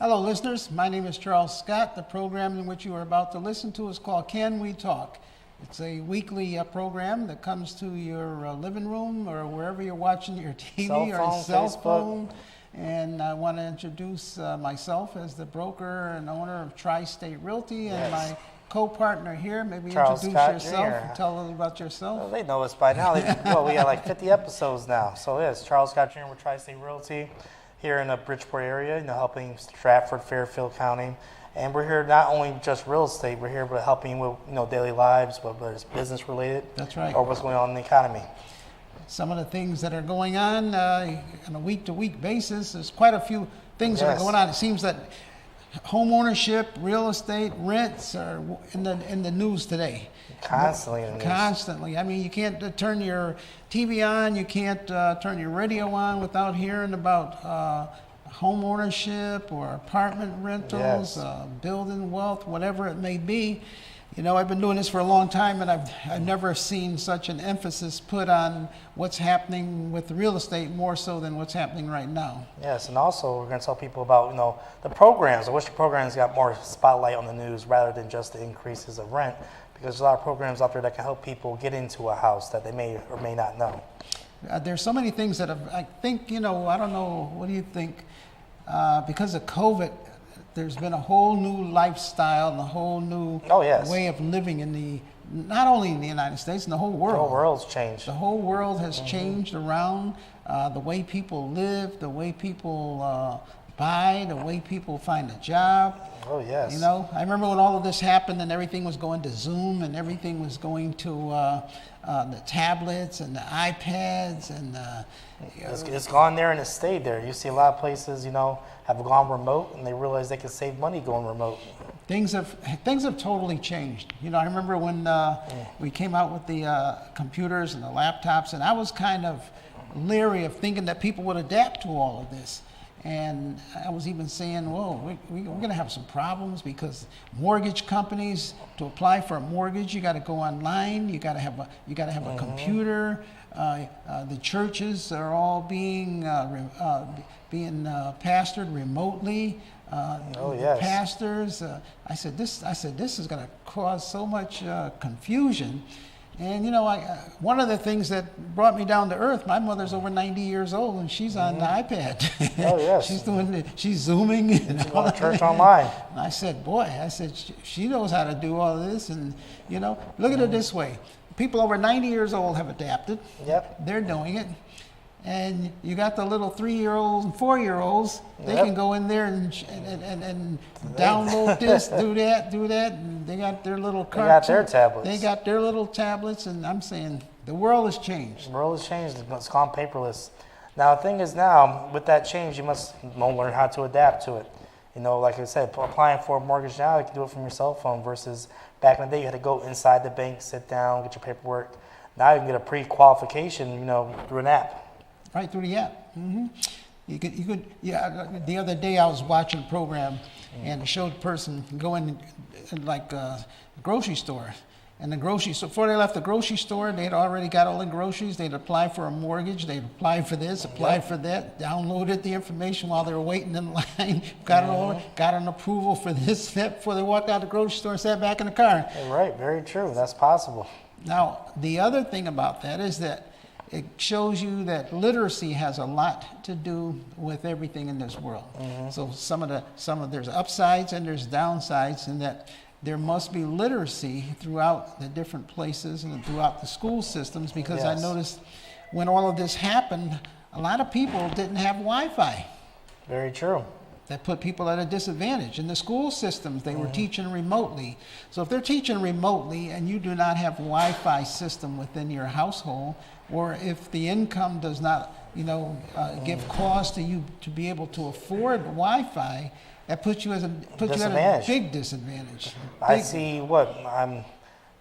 Hello, listeners. My name is Charles Scott. The program in which you are about to listen to is called Can We Talk? It's a weekly program that comes to your living room or wherever you're watching your TV or cell phone. And I want to introduce myself as the broker and owner of Tri-State Realty and my co-partner here. Maybe Charles introduce Scott yourself Jr. and tell a little about yourself. Well, they know us by now. We got like 50 episodes now. So yes, Charles Scott Jr. with Tri-State Realty here in the Bridgeport area, helping Stratford, Fairfield County. And we're here not only just real estate, we're here but helping with daily lives, whether it's business related. That's right. Or what's going on in the economy. Some of the things that are going on a week-to-week basis. There's quite a few things that are going on. It seems that home ownership, real estate, rents are in the news today. Constantly in the news. Constantly. I mean, you can't turn your TV on, you can't turn your radio on without hearing about home ownership or apartment rentals, building wealth, whatever it may be. I've been doing this for a long time, and I've never seen such an emphasis put on what's happening with real estate more so than what's happening right now. Yes, and also we're going to tell people about the programs. I wish the programs got more spotlight on the news rather than just the increases of rent, because there's a lot of programs out there that can help people get into a house that they may or may not know. There's so many things that I think, I don't know, what do you think? Because of COVID, there's been a whole new lifestyle and a whole new way of living not only in the United States, in the whole world. The whole world's changed. The whole world has changed around the way people live, the way people buy, the way people find a job. Oh, yes. I remember when all of this happened and everything was going to Zoom and everything was going to the tablets and the iPads and it's gone there and it's stayed there. You see a lot of places, have gone remote and they realize they can save money going remote. Things have totally changed. I remember when we came out with the computers and the laptops, and I was kind of leery of thinking that people would adapt to all of this. And I was even saying, whoa, we're going to have some problems because mortgage companies, to apply for a mortgage, you got to go online. You got to have a computer. The churches are all being pastored remotely. Pastors. I said this is going to cause so much confusion. And one of the things that brought me down to earth, my mother's over 90 years old and she's on the iPad. Oh yes. She's Zooming and all that. Church online. And I said, she knows how to do all of this. And look at it this way: people over 90 years old have adapted. Yep. They're doing it. And you got the little 3-year-olds and 4-year-olds. They can go in there and download this, do that, and they got their little carts. They got their tablets. They got their little tablets, and I'm saying the world has changed. The world has changed. It's gone paperless. Now the thing is, now with that change, you must learn how to adapt to it. Like I said, applying for a mortgage now, you can do it from your cell phone versus back in the day you had to go inside the bank, sit down, get your paperwork. Now you can get a pre-qualification, through an app. Right through the app. Mm-hmm. You could. The other day I was watching a program, and it showed a person going like a grocery store, and the grocery store, before they left the grocery store, they'd already got all the groceries. They'd apply for a mortgage. They'd apply for this, apply for that. Downloaded the information while they were waiting in line. Got it all. Got an approval for this, that before they walked out the grocery store and sat back in the car. Right. Very true. That's possible. Now the other thing about that is that it shows you that literacy has a lot to do with everything in this world. Mm-hmm. So there's upsides and there's downsides, and that there must be literacy throughout the different places and throughout the school systems, because I noticed when all of this happened, a lot of people didn't have Wi-Fi. Very true. That put people at a disadvantage. In the school systems, they were teaching remotely. So if they're teaching remotely and you do not have Wi-Fi system within your household, or if the income does not, give cause to you to be able to afford Wi-Fi, that puts you at a big disadvantage. I see I'm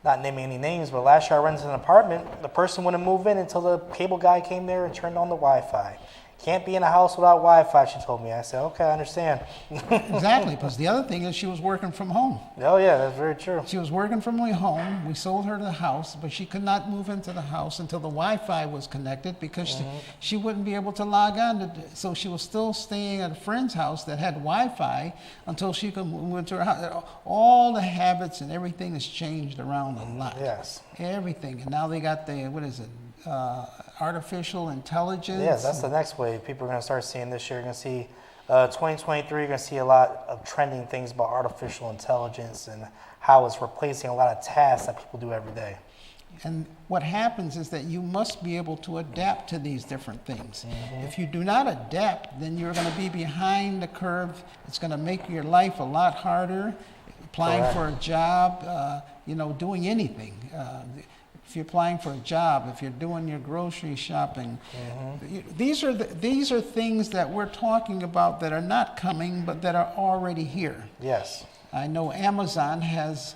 not naming any names, but last year I rented an apartment. The person wouldn't move in until the cable guy came there and turned on the Wi-Fi. Can't be in a house without Wi-Fi, she told me. I said, okay, I understand. Exactly, because the other thing is she was working from home. Oh, yeah, that's very true. She was working from home. We sold her the house, but she could not move into the house until the Wi-Fi was connected because she wouldn't be able to log on. So she was still staying at a friend's house that had Wi-Fi until she could move into her house. All the habits and everything has changed around a lot. Yes. Everything. And now they got the, what is it, artificial intelligence. Yes, that's the next wave. People are going to start seeing this year. You're going to see 2023, you're going to see a lot of trending things about artificial intelligence and how it's replacing a lot of tasks that people do every day. And what happens is that you must be able to adapt to these different things. If you do not adapt, then you're going to be behind the curve. It's going to make your life a lot harder. Applying Correct. for a job, doing anything. If you're applying for a job, if you're doing your grocery shopping, these are things that we're talking about that are not coming, but that are already here. Yes. I know Amazon has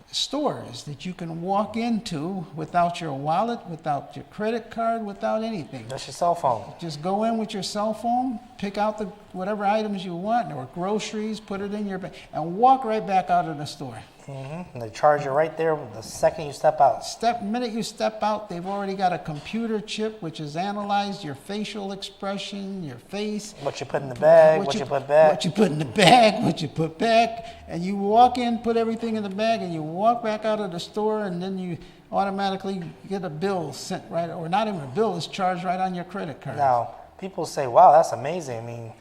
stores that you can walk into without your wallet, without your credit card, without anything. That's your cell phone. Just go in with your cell phone, pick out the whatever items you want, or groceries, put it in your bag, and walk right back out of the store. And they charge you right there the second you step out. Minute you step out, they've already got a computer chip which has analyzed your facial expression, your face. What you put in the bag, what you put back. What you put in the bag, what you put back. And you walk in, put everything in the bag, and you walk back out of the store, and then you automatically get a bill sent right, or not even a bill, it's charged right on your credit card. Now, people say, wow, that's amazing. I mean,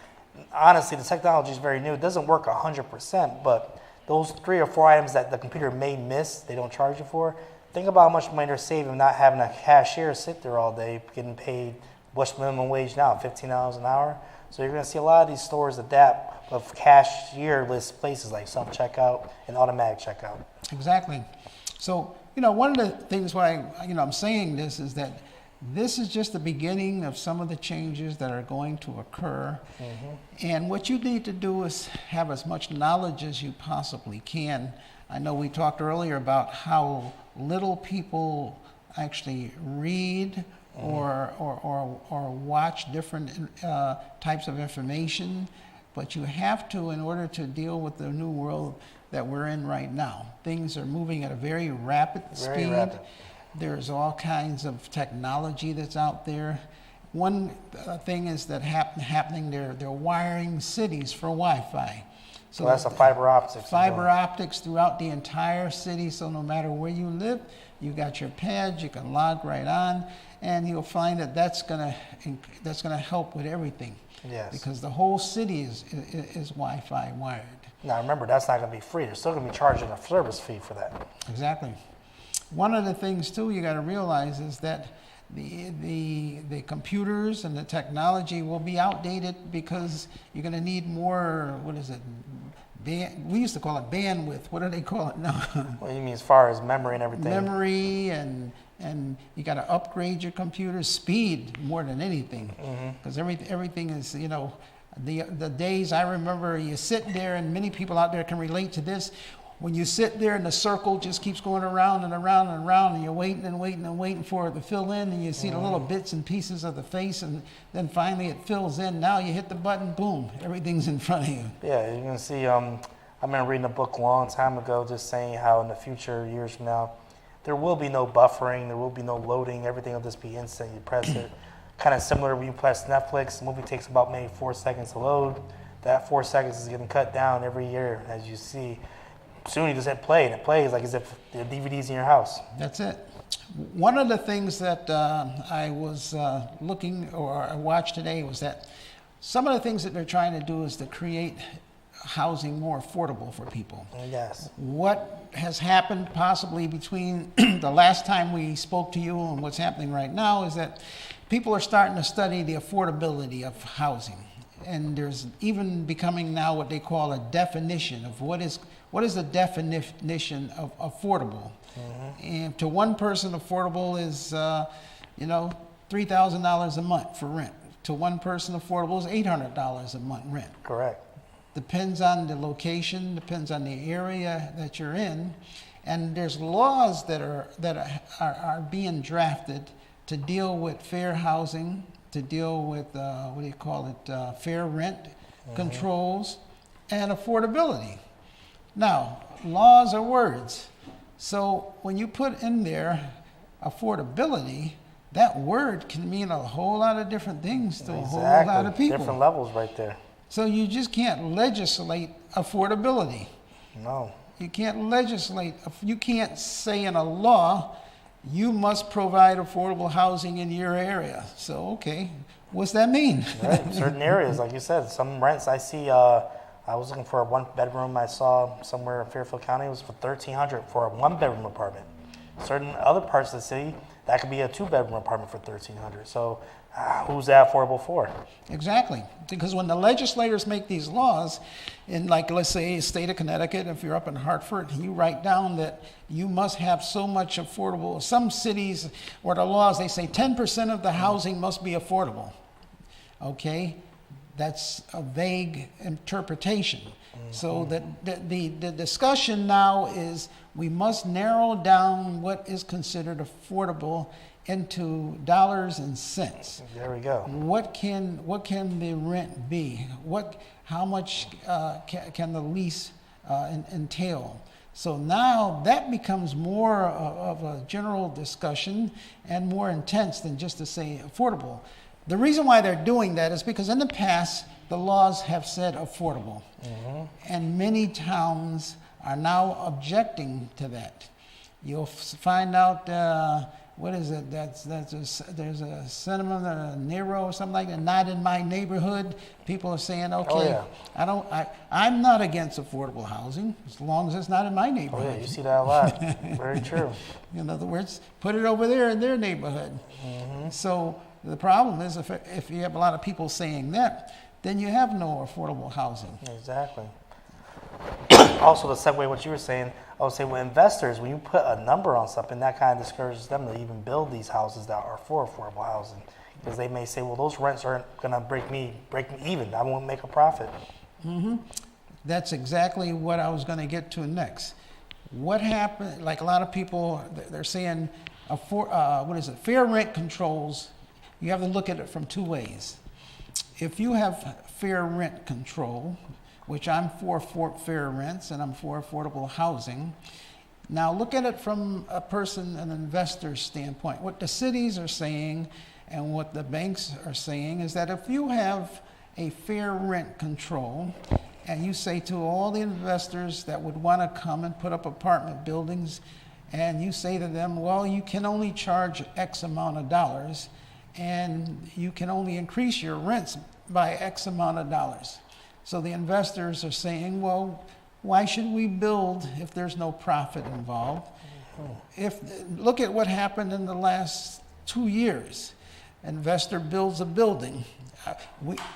honestly, the technology is very new. It doesn't work 100%, but those 3 or 4 items that the computer may miss, they don't charge you for. Think about how much money they're saving not having a cashier sit there all day getting paid what's minimum wage now, $15 an hour. So you're going to see a lot of these stores adapt of cashier-less places like self-checkout and automatic checkout. Exactly. So, one of the things why, I'm saying this is that this is just the beginning of some of the changes that are going to occur. And what you need to do is have as much knowledge as you possibly can. I know we talked earlier about how little people actually read or watch different types of information, but you have to in order to deal with the new world that we're in right now. Things are moving at a very rapid speed. Rapid. There's all kinds of technology that's out there. One thing is that happening, they're wiring cities for Wi-Fi. So that's a fiber optics. Fiber optics throughout the entire city, so no matter where you live, you got your pads, you can log right on, and you'll find that that's gonna help with everything. Yes. Because the whole city is Wi-Fi wired. Now remember, that's not going to be free. They're still going to be charging a service fee for that. Exactly. One of the things too you got to realize is that the computers and the technology will be outdated because you're going to need more. What is it? We used to call it bandwidth. What do they call it now? What do you mean as far as memory and everything? Memory and you got to upgrade your computer speed more than anything because everything is the days I remember you sit there, and many people out there can relate to this. When you sit there and the circle just keeps going around and around and around, and you're waiting and waiting and waiting for it to fill in, and you see the little bits and pieces of the face, and then finally it fills in. Now you hit the button, boom, everything's in front of you. Yeah, you're going to see, I remember reading a book a long time ago just saying how in the future, years from now, there will be no buffering, there will be no loading, everything will just be instant. You press it. Kind of similar when you press Netflix, the movie takes about maybe 4 seconds to load. That 4 seconds is getting cut down every year, as you see. Soon you just hit play, and it plays like as if the DVD's in your house. That's it. One of the things that I was looking or I watched today was that some of the things that they're trying to do is to create housing more affordable for people. Yes. What has happened possibly between the last time we spoke to you and what's happening right now is that people are starting to study the affordability of housing. And there's even becoming now what they call a definition of what is the definition of affordable. And to one person, affordable is $3,000 a month for rent. To one person, affordable is $800 a month rent. Correct. Depends on the location, depends on the area that you're in, and there's laws that are being drafted to deal with fair housing, to deal with, what do you call it, fair rent controls and affordability. Now, laws are words. So when you put in there affordability, that word can mean a whole lot of different things to a whole lot of people. Different levels right there. So you just can't legislate affordability. No. You can't legislate, you can't say in a law, you must provide affordable housing in your area. So, okay, what's that mean? Right. Certain areas, like you said, some rents I see, I was looking for a one bedroom I saw somewhere in Fairfield County. It was for $1,300 for a one bedroom apartment. Certain other parts of the city, that could be a two bedroom apartment for $1,300. So who's that affordable for? Exactly, because when the legislators make these laws, in like, let's say, state of Connecticut, if you're up in Hartford, you write down that you must have so much affordable, some cities or the laws, they say 10% of the housing must be affordable. Okay, that's a vague interpretation. So that the discussion now is we must narrow down what is considered affordable into dollars and cents. There we go. What can the rent be? How much can the lease entail? So now that becomes more of a general discussion and more intense than just to say affordable. The reason why they're doing that is because in the past, the laws have said affordable. And many towns are now objecting to that. You'll find out, what is it? There's a cinema, Nero or something like that, not in my neighborhood. People are saying, okay, I'm not against affordable housing as long as it's not in my neighborhood. Oh yeah, you see that a lot. Very true. In other words, put it over there in their neighborhood. So the problem is if you have a lot of people saying that, then you have no affordable housing. Exactly. Also, to segue what you were saying, I would say with investors, when you put a number on something, that kind of discourages them to even build these houses that are for affordable housing. Because they may say, well, those rents aren't going to break me even. I won't make a profit. That's exactly what I was going to get to next. What happened, like a lot of people, they're saying, fair rent controls, you have to look at it from two ways. If you have fair rent control, which I'm for fair rents and I'm for affordable housing. Now look at it from an investor's standpoint. What the cities are saying and what the banks are saying is that if you have a fair rent control and you say to all the investors that would want to come and put up apartment buildings and you say to them, well, you can only charge X amount of dollars and you can only increase your rents by X amount of dollars. So the investors are saying, well, why should we build if there's no profit involved? Look at what happened in the last 2 years. Investor builds a building.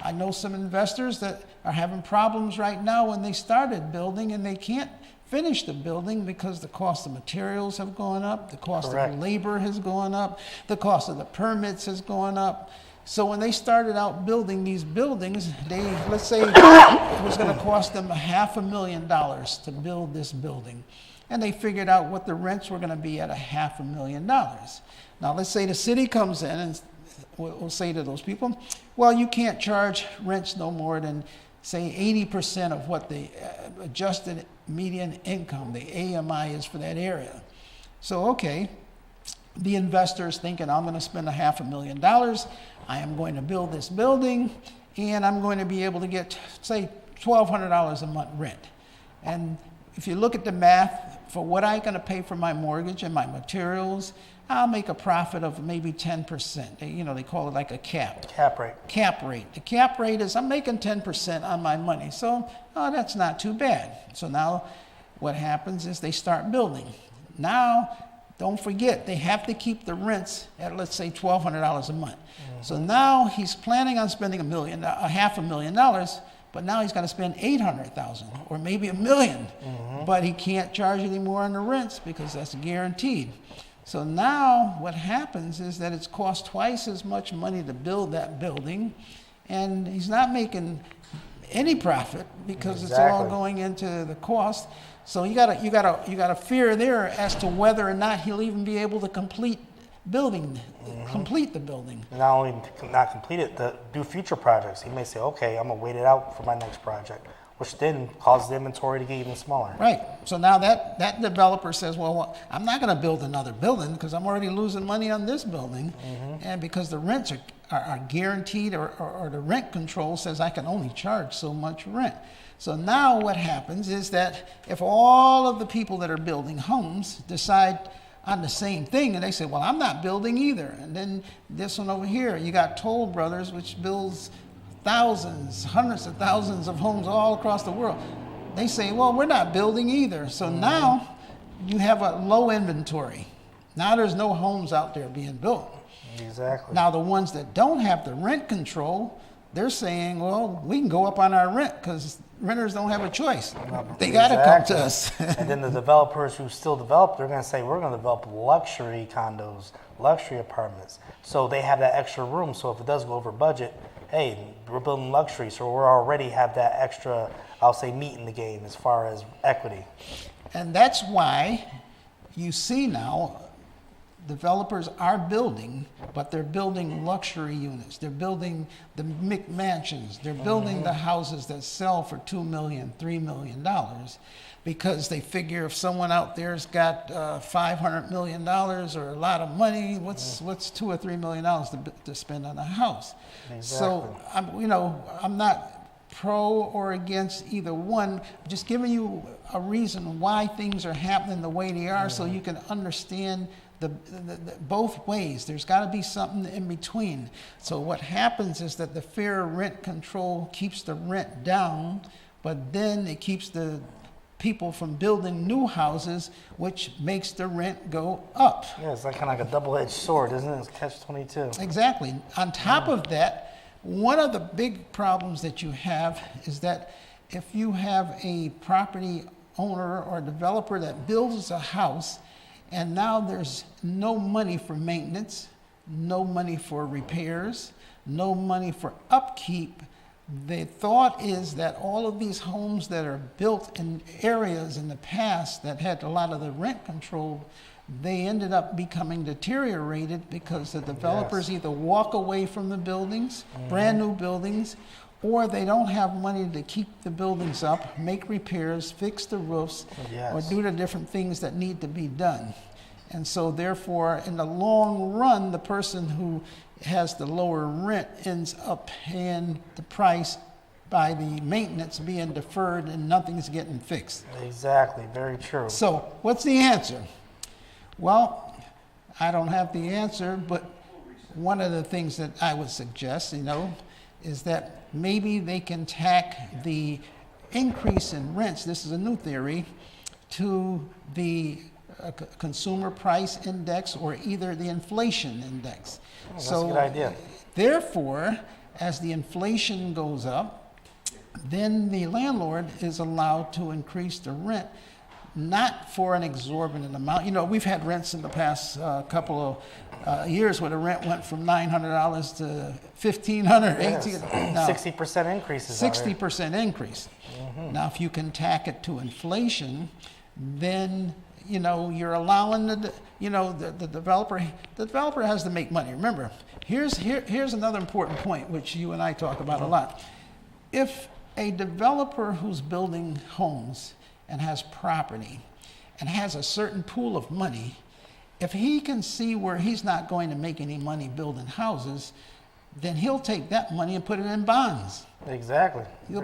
I know some investors that are having problems right now when they started building and they can't finish the building because the cost of materials have gone up, the cost of labor has gone up, the cost of the permits has gone up. So when they started out building these buildings, let's say it was going to cost them $500,000 to build this building. And they figured out what the rents were going to be at $500,000. Now let's say the city comes in and will say to those people, well, you can't charge rents no more than, say, 80% of what the adjusted median income, the AMI, is for that area. So, okay, the investor is thinking, I'm going to spend $500,000. I am going to build this building, and I'm going to be able to get, say, $1,200 a month rent. And if you look at the math, for what I'm going to pay for my mortgage and my materials, I'll make a profit of maybe 10%. They call it like a cap. Cap rate. Cap rate. The cap rate is I'm making 10% on my money. So, that's not too bad. So now what happens is they start building. Now, don't forget, they have to keep the rents at, let's say, $1,200 a month. So now he's planning on spending $500,000, but now he's got to spend $800,000 or maybe $1 million. But he can't charge any more on the rents because that's guaranteed. So now what happens is that it's cost twice as much money to build that building, and he's not making any profit because it's all going into the cost. So you got a fear there as to whether or not he'll even be able to complete building, complete the building. Not only not complete it, do future projects. He may say, okay, I'm gonna wait it out for my next project, which then causes the inventory to get even smaller. Right. So now that developer says, well, I'm not going to build another building because I'm already losing money on this building. And because the rents are guaranteed or the rent control says I can only charge so much rent. So now what happens is that if all of the people that are building homes decide on the same thing and they say, well, I'm not building either. And then this one over here, you got Toll Brothers, which builds thousands, hundreds of thousands of homes all across the world. They say, well, we're not building either. So now you have a low inventory. Now there's no homes out there being built. Exactly. Now the ones that don't have the rent control, they're saying, well, we can go up on our rent because renters don't have a choice. They got to come to us. And then the developers who still develop, they're going to say, we're going to develop luxury condos, luxury apartments. So they have that extra room. So if it does go over budget, hey, we're building luxury, so we already have that extra, I'll say, meat in the game as far as equity. And that's why you see now developers are building, but they're building luxury units. They're building the McMansions. They're building the houses that sell for $2 million, $3 million, because they figure if someone out there's got $500 million or a lot of money, what's $2 or $3 million to spend on a house? Exactly. So I'm not pro or against either one. I'm just giving you a reason why things are happening the way they are, so you can understand the both ways. There's got to be something in between. So what happens is that the fair rent control keeps the rent down, but then it keeps the people from building new houses, which makes the rent go up. Yeah, it's like kind of like a double-edged sword, isn't it? It's catch-22. Exactly. On top of that, one of the big problems that you have is that if you have a property owner or developer that builds a house and now there's no money for maintenance, no money for repairs, no money for upkeep, the thought is that all of these homes that are built in areas in the past that had a lot of the rent control, they ended up becoming deteriorated because the developers either walk away from the buildings, brand new buildings, or they don't have money to keep the buildings up, make repairs, fix the roofs, or do the different things that need to be done. And so therefore, in the long run, the person who has the lower rent ends up paying the price by the maintenance being deferred and nothing's getting fixed. Exactly, very true. So what's the answer? Well, I don't have the answer, but one of the things that I would suggest, is that maybe they can tack the increase in rents, this is a new theory, to the consumer price index or either the inflation index. That's a good idea. Therefore, as the inflation goes up, then the landlord is allowed to increase the rent, not for an exorbitant amount. We've had rents in the past couple of years where the rent went from $900 to $1,500, $1,800. 60% increases. 60% increase. Now, if you can tack it to inflation, then you're allowing the developer. The developer has to make money. Remember, here's another important point which you and I talk about a lot. If a developer who's building homes and has property and has a certain pool of money, if he can see where he's not going to make any money building houses, then he'll take that money and put it in bonds. Exactly. He'll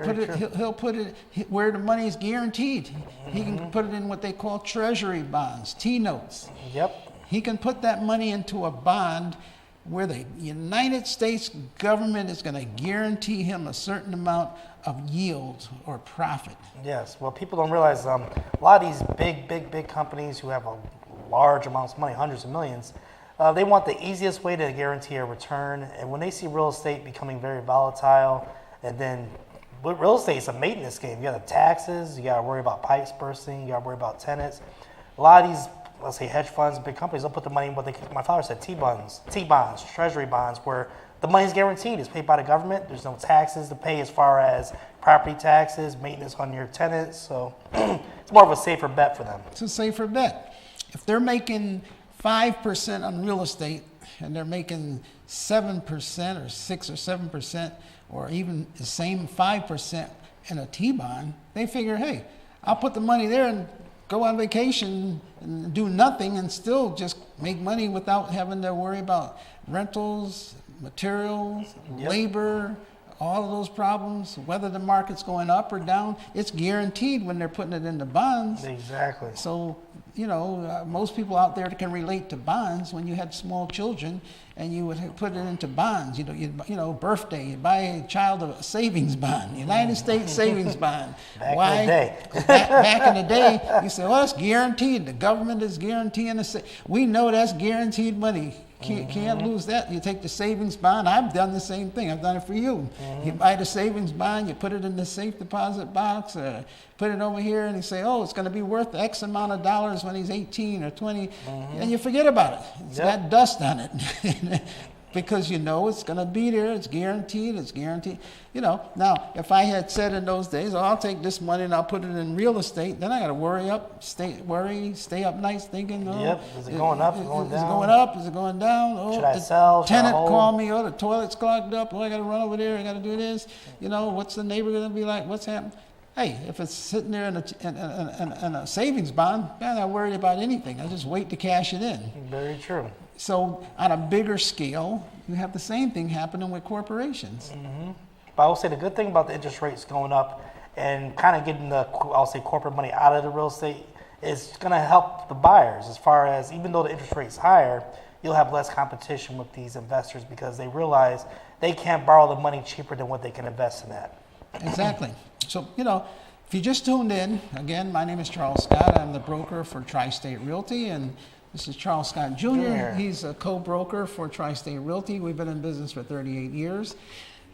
put it where the money is guaranteed. He can put it in what they call treasury bonds, T-notes. Yep. He can put that money into a bond where the United States government is going to guarantee him a certain amount of yield or profit. Yes. Well, people don't realize a lot of these big companies who have a large amounts of money, hundreds of millions, they want the easiest way to guarantee a return. And when they see real estate becoming very volatile, and then real estate is a maintenance game. You got the taxes, you got to worry about pipes bursting, you got to worry about tenants. A lot of these, let's say, hedge funds, big companies, they'll put the money in what my father said, T-bonds, treasury bonds, where the money's guaranteed. It's paid by the government. There's no taxes to pay as far as property taxes, maintenance on your tenants. So it's more of a safer bet for them. It's a safer bet. If they're making 5% on real estate, and they're making 7% or 6 or 7%, or even the same 5% in a T-bond, they figure, hey, I'll put the money there and go on vacation and do nothing and still just make money without having to worry about rentals, materials, labor, all of those problems, whether the market's going up or down. It's guaranteed when they're putting it into bonds. Exactly. So, most people out there can relate to bonds. When you had small children and you would put it into bonds, birthday, you buy a child a savings bond, United States savings bond. Back in the day. Back in the day, you say, well, it's guaranteed. The government is guaranteeing we know that's guaranteed money. Can't lose that. You take the savings bond. I've done the same thing. I've done it for you. You buy the savings bond, you put it in the safe deposit box, put it over here, and you say, oh, it's going to be worth X amount of dollars when he's 18 or 20, and you forget about it. It's got dust on it. Because it's going to be there. It's guaranteed. Now, if I had said in those days, oh, I'll take this money and I'll put it in real estate, then I got to stay up nights thinking, oh, is it going up? Is it going down? Is it going up? Is it going down? Oh, should I sell? Should tenant I hold? called me. Oh, the toilet's clogged up. Oh, I got to run over there. I got to do this. What's the neighbor going to be like? What's happening? Hey, if it's sitting there in a savings bond, I'm not worried about anything. I just wait to cash it in. Very true. So on a bigger scale, you have the same thing happening with corporations. But I will say the good thing about the interest rates going up and kind of getting corporate money out of the real estate is going to help the buyers as far as, even though the interest rate's higher, you'll have less competition with these investors because they realize they can't borrow the money cheaper than what they can invest in that. Exactly. So, if you just tuned in, again, my name is Charles Scott. I'm the broker for Tri-State Realty, and this is Charles Scott Jr. He's a co-broker for Tri-State Realty. We've been in business for 38 years.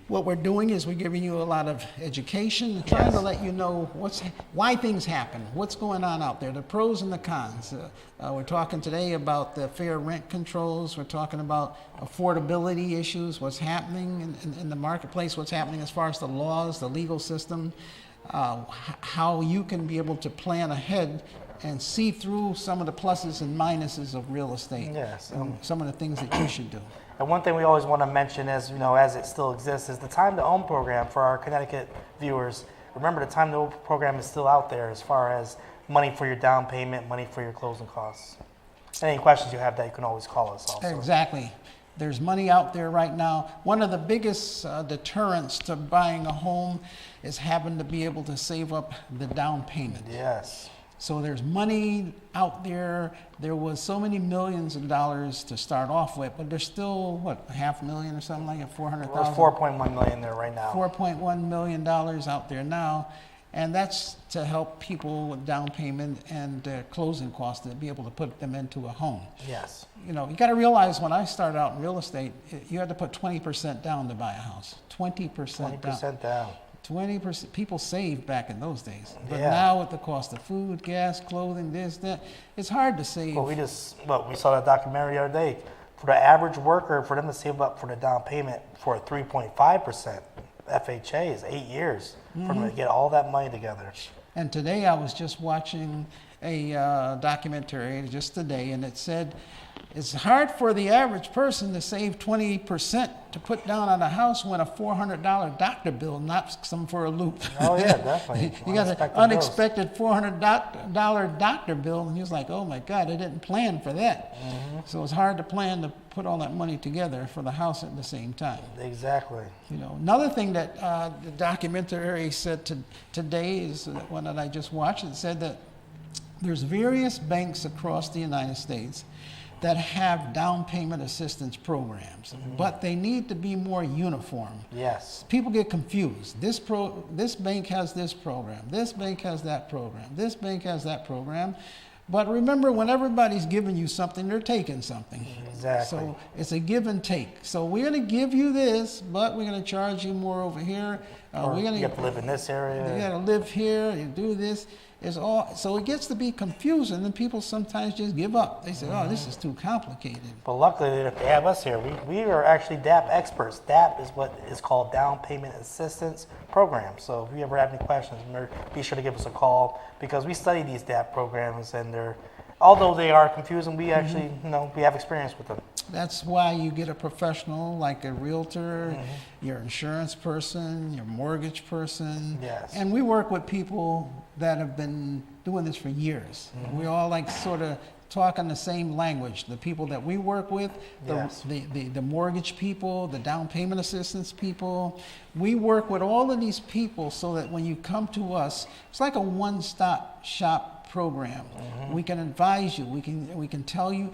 What we're doing is we're giving you a lot of education, trying to let you know why things happen, what's going on out there, the pros and the cons. We're talking today about the fair rent controls. We're talking about affordability issues, what's happening in the marketplace, what's happening as far as the laws, the legal system, how you can be able to plan ahead and see through some of the pluses and minuses of real estate. Yes. Some of the things that you should do. And one thing we always want to mention as it still exists is the Time to Own program for our Connecticut viewers. Remember, the Time to Own program is still out there as far as money for your down payment, money for your closing costs. Any questions you have that you can always call us also. Exactly. There's money out there right now. One of the biggest deterrents to buying a home is having to be able to save up the down payment. Yes. So there's money out there. There was so many millions of dollars to start off with, but there's still, $500,000 or something like that, 400,000? There's $4.1 million there right now. $4.1 million out there now. And that's to help people with down payment and closing costs to be able to put them into a home. Yes. You got to realize when I started out in real estate, you had to put 20% down to buy a house. 20% down. 20% down. 20%. People saved back in those days. But Yeah. now with the cost of food, gas, clothing, this, that, it's hard to save. Well, we saw that documentary the other day. For the average worker, for them to save up for the down payment for a 3.5% FHA is 8 years for them to get all that money together. And today I was just watching a documentary just today, and it said it's hard for the average person to save 20% to put down on a house when a $400 doctor bill knocks them for a loop. Oh yeah, definitely. You got an unexpected $400 doctor bill, and he was like, "Oh my God, I didn't plan for that." So it's hard to plan to put all that money together for the house at the same time. Exactly. Another thing that the documentary said today is one that I just watched. It said that there's various banks across the United States that have down payment assistance programs, but they need to be more uniform. Yes. People get confused. This bank has this program. This bank has that program. This bank has that program. But remember, when everybody's giving you something, they're taking something. Exactly. So it's a give and take. So we're going to give you this, but we're going to charge you more over here. Or you have to live in this area. You got to live here. You do this. So it gets to be confusing, and people sometimes just give up. They say, "Oh, this is too complicated." But luckily, if they have us here, we are actually DAP experts. DAP is what is called Down Payment Assistance Program. So if you ever have any questions, be sure to give us a call because we study these DAP programs, and they're although they are confusing, we actually, we have experience with them. That's why you get a professional like a realtor, your insurance person, your mortgage person. Yes. And we work with people that have been doing this for years. We all like sort of talking the same language. The people that we work with, Yes. the mortgage people, the down payment assistance people, we work with all of these people so that when you come to us, it's like a one-stop shop program. We can advise you. We can tell you,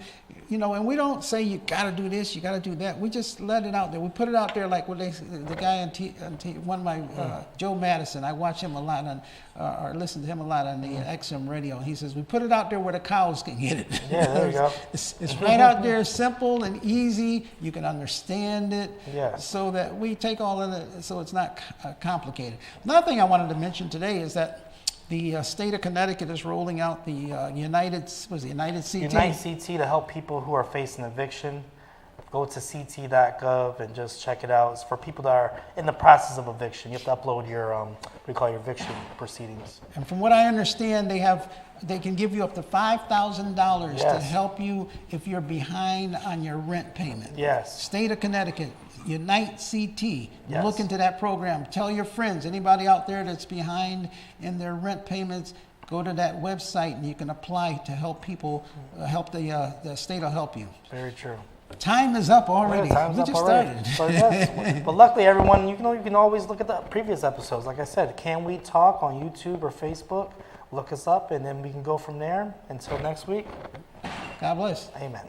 and we don't say you got to do this, you got to do that. We just let it out there. We put it out there like the guy on one of my Joe Madison. I watch him a lot or listen to him a lot on the XM radio. He says we put it out there where the cows can get it. Yeah, there you go. It's right out there, simple and easy. You can understand it. Yes. So that we take all of it, so it's not complicated. Another thing I wanted to mention today is that the state of Connecticut is rolling out the United CT? Unite CT to help people who are facing eviction. Go to ct.gov and just check it out. It's for people that are in the process of eviction. You have to upload your your eviction proceedings. And from what I understand, they can give you up to $5,000 to Yes. help you if you're behind on your rent payment. Yes. State of Connecticut, Unite CT. Yes. Look into that program. Tell your friends, anybody out there that's behind in their rent payments, go to that website and you can apply to help people, help the state will help you. Very true. Time is up already. Yeah, time's we up just already. started. But, yes. But luckily, everyone, you can always look at the previous episodes. Like I said, Can We Talk on YouTube or Facebook? Look us up, and then we can go from there. Until next week, God bless. amen.